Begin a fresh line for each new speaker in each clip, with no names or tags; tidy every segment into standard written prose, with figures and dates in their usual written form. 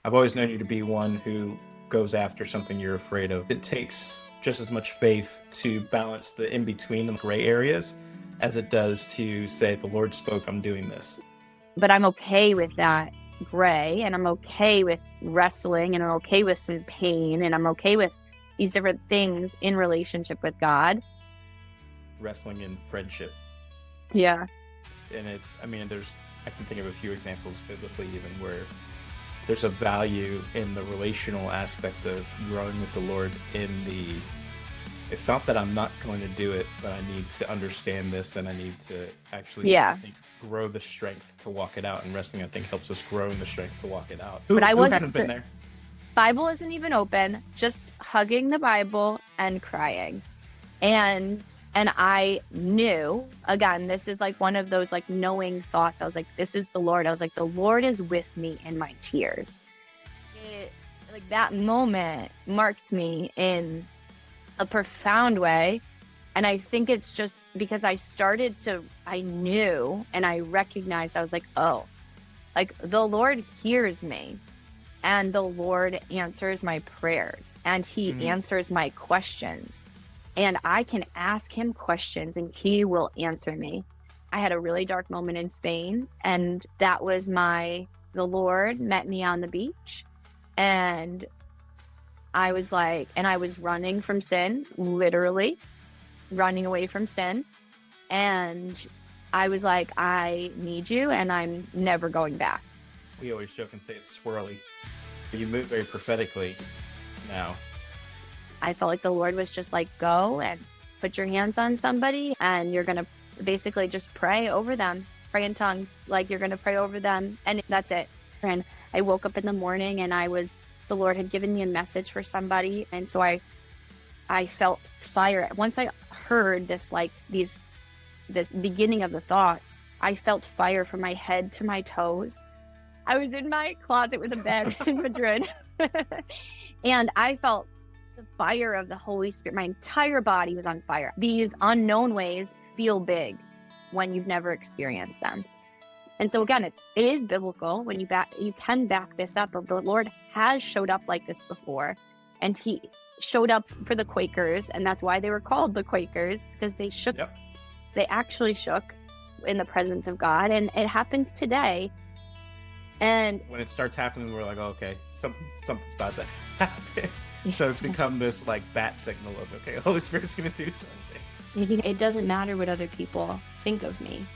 I've always known you to be one who goes after something you're afraid of. It takes just as much faith to balance the in-between, the gray areas, as it does to say, the Lord spoke, I'm doing this.
But I'm okay with that gray, and I'm okay with wrestling, and I'm okay with some pain, and I'm okay with these different things in relationship with God.
Wrestling in friendship.
Yeah.
And I can think of a few examples biblically even where there's a value in the relational aspect of growing with the Lord it's not that I'm not going to do it, but I need to understand this, and I need to actually,
Yeah.
I think, grow the strength to walk it out. And wrestling, I think, helps us grow in the strength to walk it out.
But
Who hasn't been there?
Bible isn't even open, just hugging the Bible and crying. And I knew, again, this is like one of those like knowing thoughts. I was like, this is the Lord. I was like, the Lord is with me in my tears. Like that moment marked me in a profound way. And I think it's just because I knew and I recognized, I was like, oh, like the Lord hears me. And the Lord answers my prayers, and he answers my questions. And I can ask him questions and he will answer me. I had a really dark moment in Spain, and that was the Lord met me on the beach, and I was running from sin, literally running away from sin. And I was like, I need you and I'm never going back.
We always joke and say it's swirly. You move very prophetically now.
I felt like the Lord was just like, go and put your hands on somebody, and you're going to basically just pray over them, pray in tongues, like you're going to pray over them. And that's it. And I woke up in the morning and the Lord had given me a message for somebody. And so I felt fire. Once I heard this beginning of the thoughts, I felt fire from my head to my toes. I was in my closet with a bed in Madrid, and I felt the fire of the Holy Spirit. My entire body was on fire. These unknown ways feel big when you've never experienced them. And so again, it is biblical when you can back this up. But the Lord has showed up like this before, and he showed up for the Quakers, and that's why they were called the Quakers, because they shook. Yep. They actually shook in the presence of God, and it happens today. And
when it starts happening, we're like, oh, okay, something's about to happen. So it's become this like bat signal of, okay, Holy Spirit's going to do something.
It doesn't matter what other people think of me.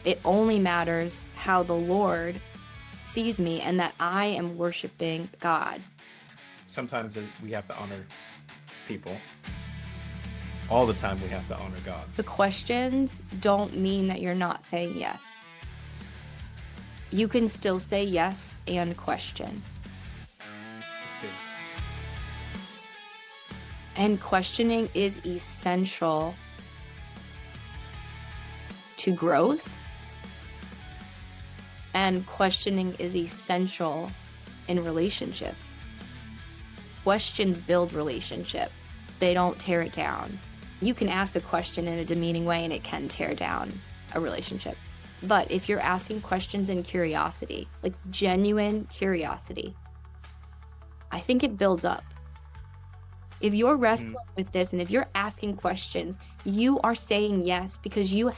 It only matters how the Lord sees me and that I am worshiping God.
Sometimes we have to honor people. All the time we have to honor God.
The questions don't mean that you're not saying yes. You can still say yes and question.
That's good.
And questioning is essential to growth. And questioning is essential in relationship. Questions build relationship. They don't tear it down. You can ask a question in a demeaning way and it can tear down a relationship. But if you're asking questions in curiosity, like genuine curiosity, I think it builds up. If you're wrestling with this and if you're asking questions, you are saying yes because you're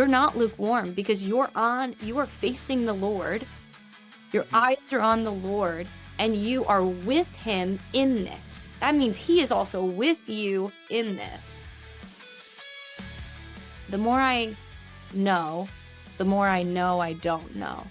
not lukewarm, because you are facing the Lord. Your eyes are on the Lord and you are with him in this. That means he is also with you in this. The more I know, the more I know I don't know.